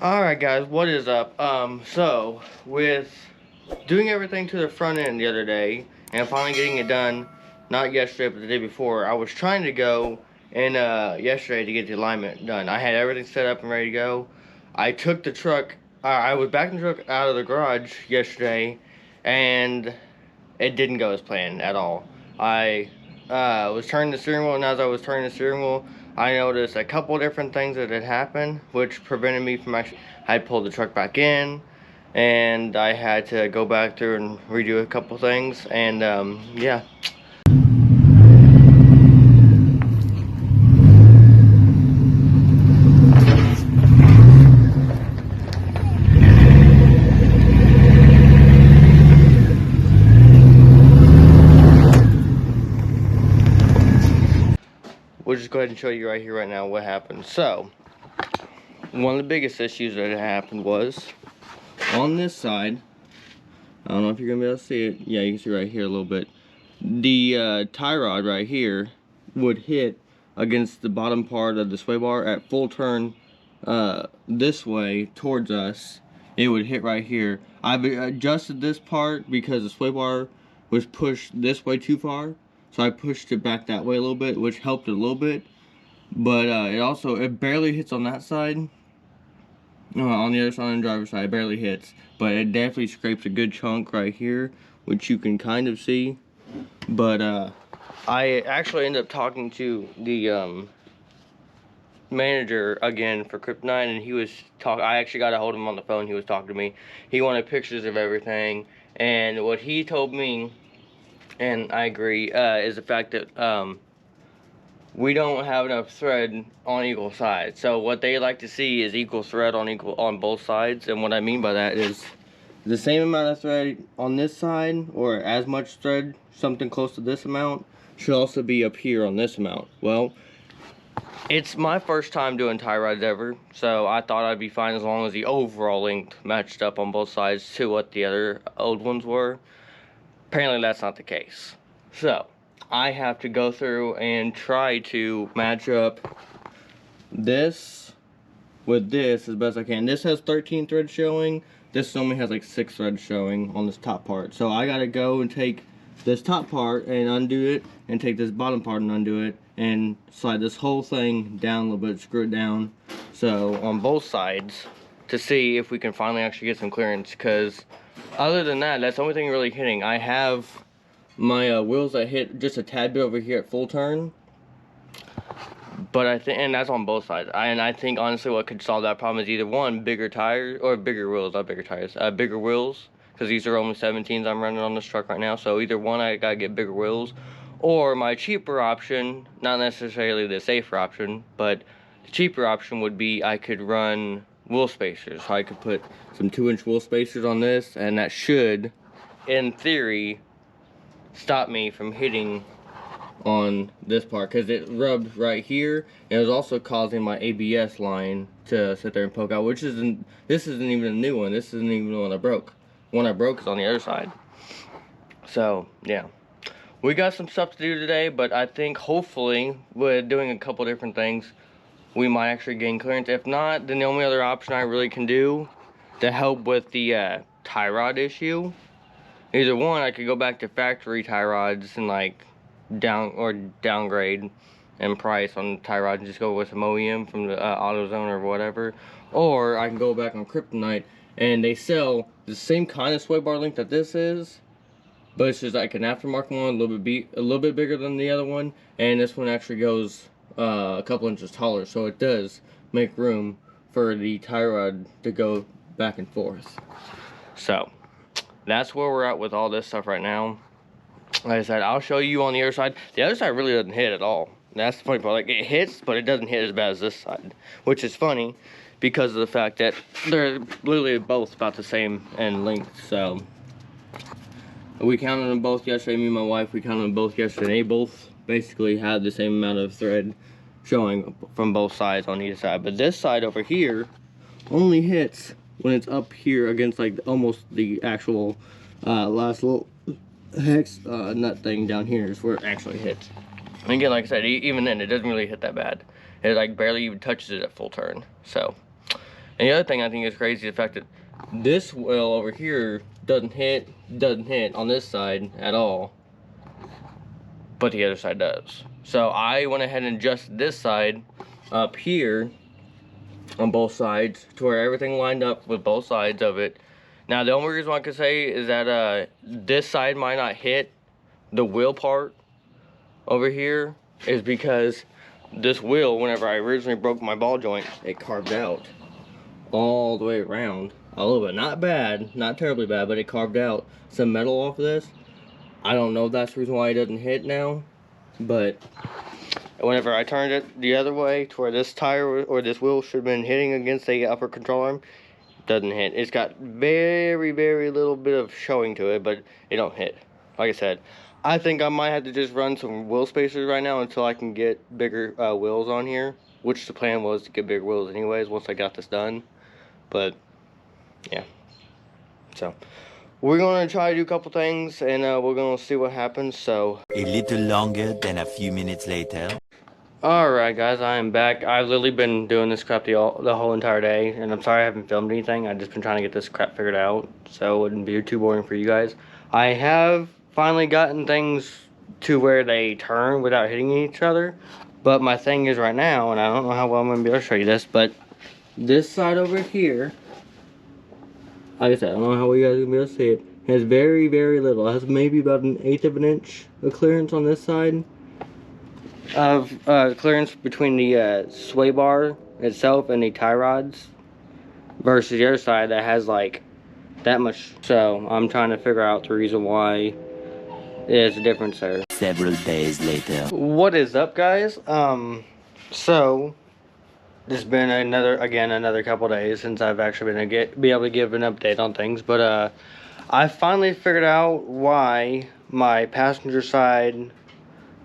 Alright guys, what is up? So with doing everything to the front end the other day and finally getting it done, not yesterday but the day before, I was trying to go in yesterday to get the alignment done. I had everything set up and ready to go. I took the truck, I was backing the truck out of the garage yesterday and it didn't go as planned at all. I was turning the steering wheel, and as I was turning the steering wheel, I noticed a couple different things that had happened, which prevented me from actually. I had pulled the truck back in, and I had to go back through and redo a couple things, and yeah. We'll just go ahead and show you right here, right now, what happened. So, one of the biggest issues that happened was on this side. I don't know if you're gonna be able to see it. Yeah, you can see right here a little bit. The tie rod right here would hit against the bottom part of the sway bar at full turn this way towards us. It would hit right here. I've adjusted this part because the sway bar was pushed this way too far. So I pushed it back that way a little bit, which helped it a little bit. But it barely hits on that side. On the other side, on the driver's side, it barely hits. But it definitely scrapes a good chunk right here, which you can kind of see. But I actually ended up talking to the manager again for Kryptonite, and he was I actually got a hold of him on the phone. He was talking to me. He wanted pictures of everything, and what he told me, and I agree, is the fact that we don't have enough thread on equal sides. So what they like to see is equal thread on both sides, and what I mean by that is the same amount of thread on this side, or as much thread, something close to this amount, should also be up here on this amount. Well, it's my first time doing tie rods ever, so I thought I'd be fine as long as the overall length matched up on both sides to what the other old ones were. Apparently that's not the case. So I have to go through and try to match up this with this as best I can. This has 13 threads showing. This only has like 6 threads showing on this top part. So I gotta go and take this top part and undo it, and take this bottom part and undo it, and slide this whole thing down a little bit, screw it down. So on both sides, to see if we can finally actually get some clearance, because other than that, that's the only thing really hitting. I have my wheels that hit just a tad bit over here at full turn, but I think, and that's on both sides. I think honestly what could solve that problem is either one, bigger tires, or bigger wheels, not bigger tires, bigger wheels, because these are only 17s I'm running on this truck right now. So either one, I gotta get bigger wheels, or my cheaper option, not necessarily the safer option, but the cheaper option would be I could run wheel spacers. So I could put some 2-inch wheel spacers on this, and that should, in theory, stop me from hitting on this part, because it rubbed right here, and it was also causing my ABS line to sit there and poke out, which isn't, this isn't even a new one. This isn't even the one I broke. The one I broke is on the other side. So yeah, we got some stuff to do today, but I think hopefully with doing a couple different things, we might actually gain clearance. If not, then the only other option I really can do to help with the tie rod issue, either one, I could go back to factory tie rods and like downgrade in price on tie rods and just go with some OEM from the AutoZone or whatever, or I can go back on Kryptonite, and they sell the same kind of sway bar length that this is, but it's just like an aftermarket one, a little bit bigger than the other one, and this one actually goes a couple inches taller, so it does make room for the tie rod to go back and forth. So that's where we're at with all this stuff right now. Like I said, I'll show you on the other side. The other side really doesn't hit at all. That's the funny part. Like, it hits, but it doesn't hit as bad as this side, which is funny because of the fact that they're literally both about the same in length. So we counted them both yesterday. Me and my wife, we counted them both yesterday. They both basically had the same amount of thread showing from both sides on either side. But this side over here only hits when it's up here against like almost the actual last little hex nut thing down here is where it actually hits. And again, like I said, even then it doesn't really hit that bad. It like barely even touches it at full turn. So And the other thing I think is crazy is the fact that this wheel over here doesn't hit on this side at all, but the other side does. So I went ahead and adjusted this side up here on both sides to where everything lined up with both sides of it. Now the only reason I could say is that this side might not hit the wheel part over here is because this wheel, whenever I originally broke my ball joint, it carved out all the way around a little bit. Not bad, not terribly bad, but it carved out some metal off of this. I don't know if that's the reason why it doesn't hit now, but whenever I turned it the other way to where this tire or this wheel should have been hitting against the upper control arm, it doesn't hit. It's got very, very little bit of showing to it, but it don't hit. Like I said, I think I might have to just run some wheel spacers right now until I can get bigger wheels on here, which the plan was to get bigger wheels anyways once I got this done. But yeah, so we're gonna try to do a couple things, and we're gonna see what happens. So a little longer than a few minutes later. Alright guys, I am back. I've literally been doing this crap the whole entire day, and I'm sorry I haven't filmed anything. I've just been trying to get this crap figured out, so it wouldn't be too boring for you guys. I have finally gotten things to where they turn without hitting each other, but my thing is right now, and I don't know how well I'm going to be able to show you this, but this side over here, like I said, I don't know how well you guys are going to be able to see it, has very, very little. It has maybe about 1/8 of an inch of clearance on this side of clearance between the sway bar itself and the tie rods versus the other side that has like that much. So I'm trying to figure out the reason why there's a difference there. Several days later. What is up, guys? So it's been another couple days since I've actually been be able to give an update on things, but I finally figured out why my passenger side,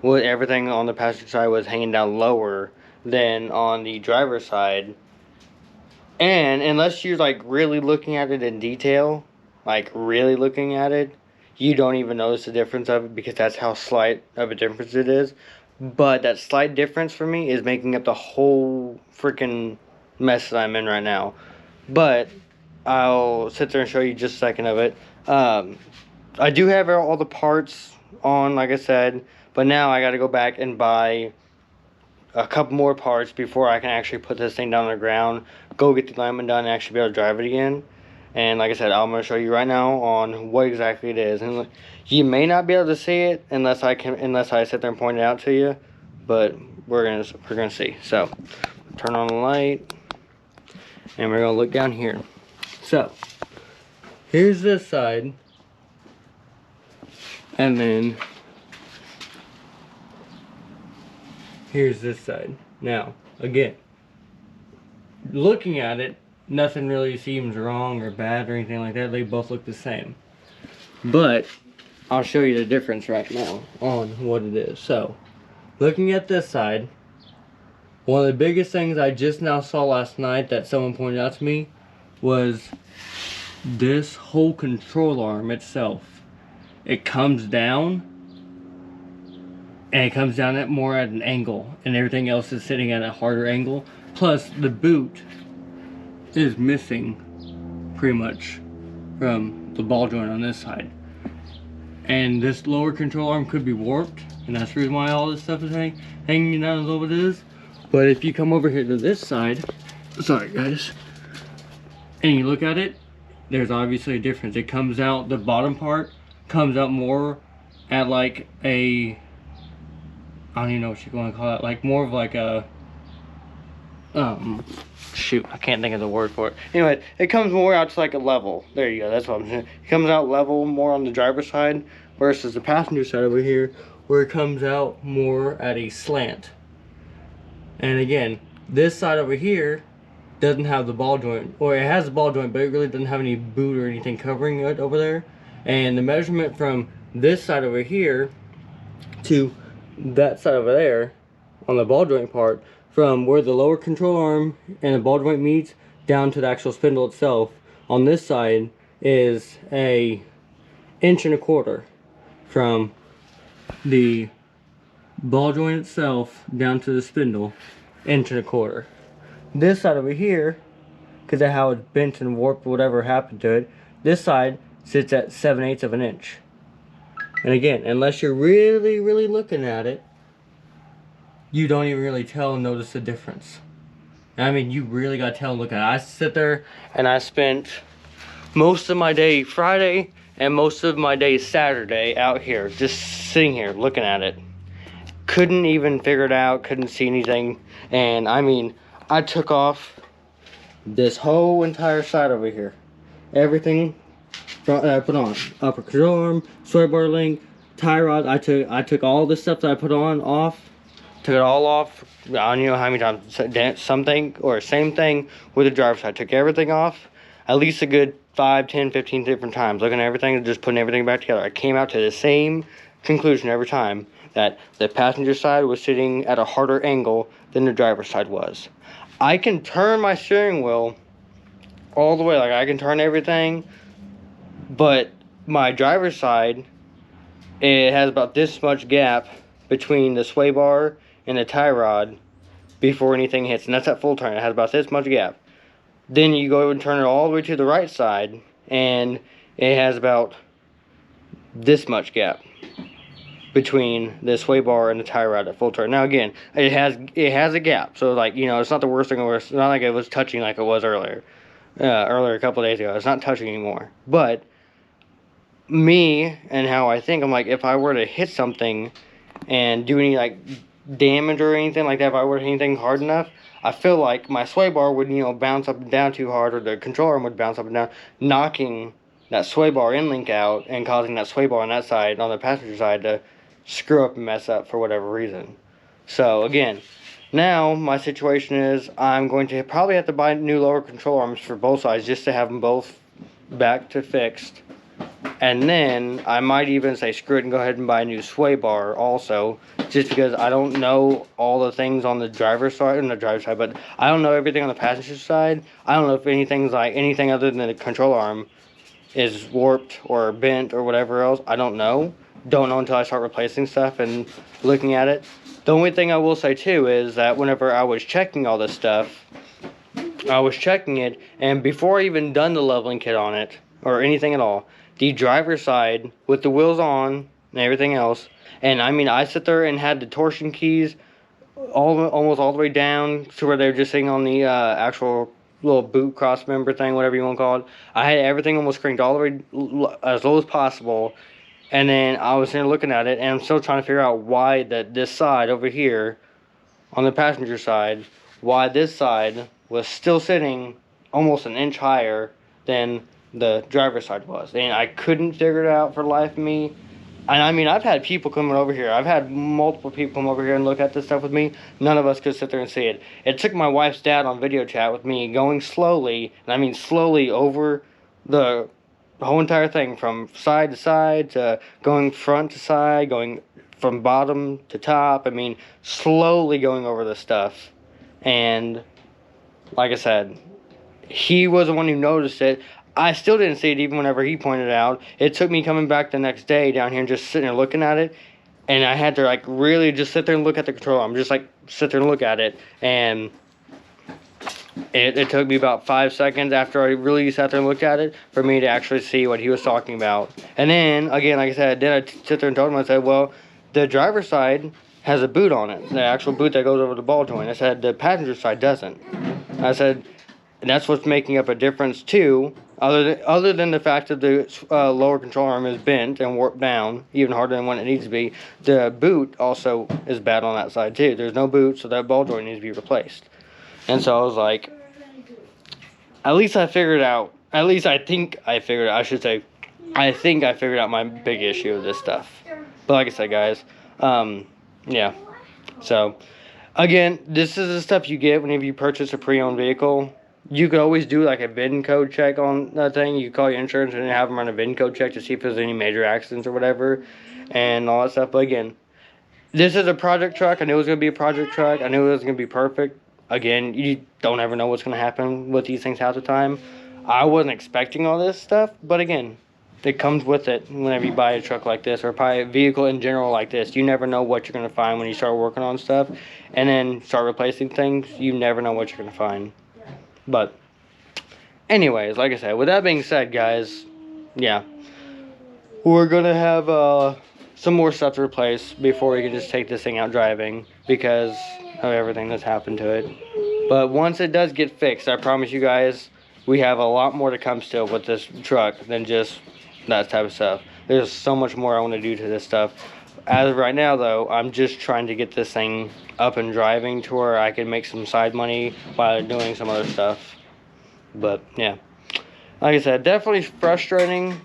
with everything on the passenger side, was hanging down lower than on the driver's side. And unless you're like really looking at it in detail, like really looking at it, you don't even notice the difference of it because that's how slight of a difference it is. But that slight difference for me is making up the whole freaking mess that I'm in right now. But I'll sit there and show you just a second of it. I do have all the parts on, like I said, but now I got to go back and buy a couple more parts before I can actually put this thing down on the ground, go get the alignment done, and actually be able to drive it again. And like I said, I'm going to show you right now on what exactly it is. And you may not be able to see it unless I sit there and point it out to you, but we're gonna see. So turn on the light, and we're gonna look down here. So here's this side, and then here's this side. Now, again, looking at it, nothing really seems wrong or bad or anything like that. They both look the same. But I'll show you the difference right now on what it is. So, looking at this side, one of the biggest things I just now saw last night that someone pointed out to me was this whole control arm itself. It comes down, and it comes down at more at an angle, and everything else is sitting at a harder angle. Plus, the boot is missing pretty much from the ball joint on this side. And this lower control arm could be warped, and that's the reason why all this stuff is hanging down as low as it is. But if you come over here to this side, sorry guys, and you look at it, there's obviously a difference. It comes out, the bottom part comes out more at like a, I don't even know what you're going to call it, like more of like a, shoot, I can't think of the word for it. Anyway, it comes more out to like a level. There you go, that's what I'm saying. It comes out level more on the driver's side versus the passenger side over here, where it comes out more at a slant. And again, this side over here doesn't have the ball joint, or it has the ball joint, but it really doesn't have any boot or anything covering it over there. And the measurement from this side over here to that side over there on the ball joint part, from where the lower control arm and the ball joint meets down to the actual spindle itself, on this side is a 1.25 inches from the ball joint itself down to the spindle, 1.25 inches. This side over here because of how it's bent and warped, whatever happened to it. This side sits at 7/8 of an inch. And again, unless you're really, really looking at it, you don't even really tell and notice the difference. I mean, you really got to tell and look at it. I sit there and I spent most of my day Friday and most of my day Saturday out here, just sitting here looking at it. Couldn't even figure it out, couldn't see anything. And I mean, I took off this whole entire side over here. Everything I put on. Upper control arm, sway bar link, tie rod. I took all the stuff that I put on off. Took it all off. I don't know how many times. Something or same thing with the driver's side. Took everything off at least a good 5, 10, 15 different times. Looking at everything and just putting everything back together. I came out to the same conclusion every time, that the passenger side was sitting at a harder angle than the driver's side was. I can turn my steering wheel all the way. Like, I can turn everything. But my driver's side, it has about this much gap between the sway bar and the tie rod before anything hits. And that's at full turn. It has about this much gap. Then you go and turn it all the way to the right side, and it has about this much gap between the sway bar and the tie rod at full turn. Now again, it has a gap. So, like, you know, it's not the worst thing. It's not like it was touching like it was earlier a couple of days ago. It's not touching anymore. But me and how I think, I'm like, if I were to hit something and do any like damage or anything like that, if I were to hit anything hard enough, I feel like my sway bar would, you know, bounce up and down too hard, or the control arm would bounce up and down, knocking that sway bar end link out and causing that sway bar on that side, on the passenger side, to screw up and mess up for whatever reason. So again, now my situation is I'm going to probably have to buy new lower control arms for both sides just to have them both back to fixed. And then I might even say screw it and go ahead and buy a new sway bar also, just because I don't know all the things on the driver's side, but I don't know everything on the passenger side. I don't know if anything's like anything other than the control arm is warped or bent or whatever else. I don't know. Don't know until I start replacing stuff and looking at it. The only thing I will say too is that whenever I was checking all this stuff, I was checking it, and before I even done the leveling kit on it or anything at all, the driver's side with the wheels on and everything else, and I mean, I sit there and had the torsion keys almost all the way down to where they were just sitting on the actual little boot cross member thing, whatever you want to call it. I had everything almost cranked all the way as low as possible, and then I was there looking at it, and I'm still trying to figure out why this side over here on the passenger side, why this side was still sitting almost an inch higher than the driver's side was. And I couldn't figure it out for the life of me. And I mean, I've had people coming over here. I've had multiple people come over here and look at this stuff with me. None of us could sit there and see it. It took my wife's dad on video chat with me going slowly, and I mean slowly, over the whole entire thing, from side to side, to going front to side, going from bottom to top. I mean, slowly going over the stuff. And like I said, he was the one who noticed it. I still didn't see it even whenever he pointed it out. It took me coming back the next day down here and just sitting there looking at it. And I had to like really just sit there and look at the control arm. Just like sit there and look at it. And it took me about 5 seconds after I really sat there and looked at it for me to actually see what he was talking about. And then, again, like I said, then I sit there and told him, I said, well, the driver's side has a boot on it. The actual boot that goes over the ball joint. I said, the passenger side doesn't. I said, and that's what's making up a difference too. Other than the fact that the lower control arm is bent and warped down even harder than when it needs to be, the boot also is bad on that side too. There's no boot, so that ball joint needs to be replaced. And so I was like, at least I figured out, at least I think I figured out, I should say, I think I figured out my big issue with this stuff. But like I said, guys, yeah. So, again, this is the stuff you get whenever you purchase a pre-owned vehicle. You could always do like a VIN code check on that thing. You call your insurance and have them run a VIN code check to see if there's any major accidents or whatever and all that stuff. But again, this is a project truck. I knew it was going to be a project truck. I knew it was going to be perfect. Again, you don't ever know what's going to happen with these things half the time. I wasn't expecting all this stuff, but again, it comes with it whenever you buy a truck like this or buy a vehicle in general like this. You never know what you're going to find when you start working on stuff and then start replacing things. You never know what you're going to find. But anyways, like I said, with that being said, guys, yeah, we're gonna have some more stuff to replace before we can just take this thing out driving because of everything that's happened to it. But once it does get fixed, I promise you guys, we have a lot more to come still with this truck than just that type of stuff. There's so much more I want to do to this stuff. As of right now, though, I'm just trying to get this thing up and driving to where I can make some side money while doing some other stuff. But yeah, like I said, definitely frustrating,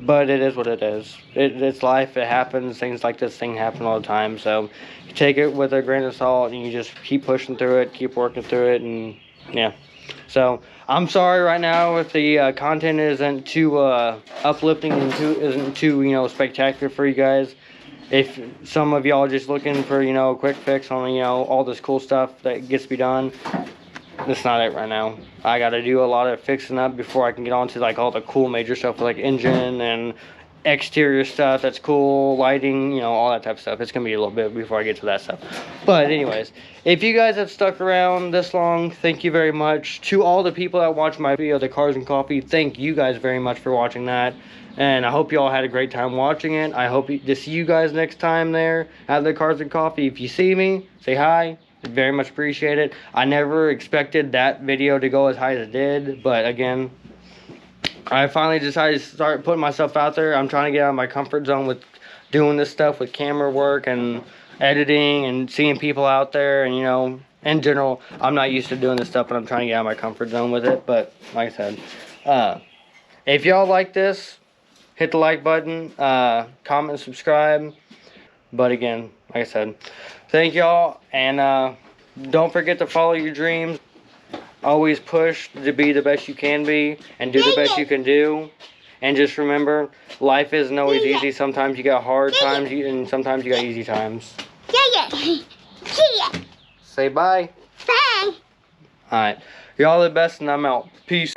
but it is what it is. It's life. It happens. Things like this thing happen all the time. So you take it with a grain of salt, and you just keep pushing through it, keep working through it, and yeah. So I'm sorry right now if the content isn't too uplifting and isn't too spectacular for you guys. If some of y'all are just looking for a quick fix on all this cool stuff that gets to be done, that's not it right now. I got to do a lot of fixing up before I can get on to like all the cool major stuff like engine and exterior stuff that's cool, lighting, all that type of stuff. It's gonna be a little bit before I get to that stuff. But anyways, if you guys have stuck around this long, thank you very much. To all the people that watch my video, the Cars and Coffee, thank you guys very much for watching that. And I hope you all had a great time watching it. I hope to see you guys next time there at the Cars and Coffee. If you see me, say hi. Very much appreciate it. I never expected that video to go as high as it did, but again, I finally decided to start putting myself out there. I'm trying to get out of my comfort zone with doing this stuff with camera work and editing and seeing people out there. And, in general, I'm not used to doing this stuff, but I'm trying to get out of my comfort zone with it. But, like I said, if y'all like this, hit the like button, comment, and subscribe. But again, like I said, thank y'all. And don't forget to follow your dreams. Always push to be the best you can be and do the best you can do. And just remember, life isn't always easy. Sometimes you got hard times and sometimes you got easy times. Say bye. Bye. Alright. Y'all the best and I'm out. Peace.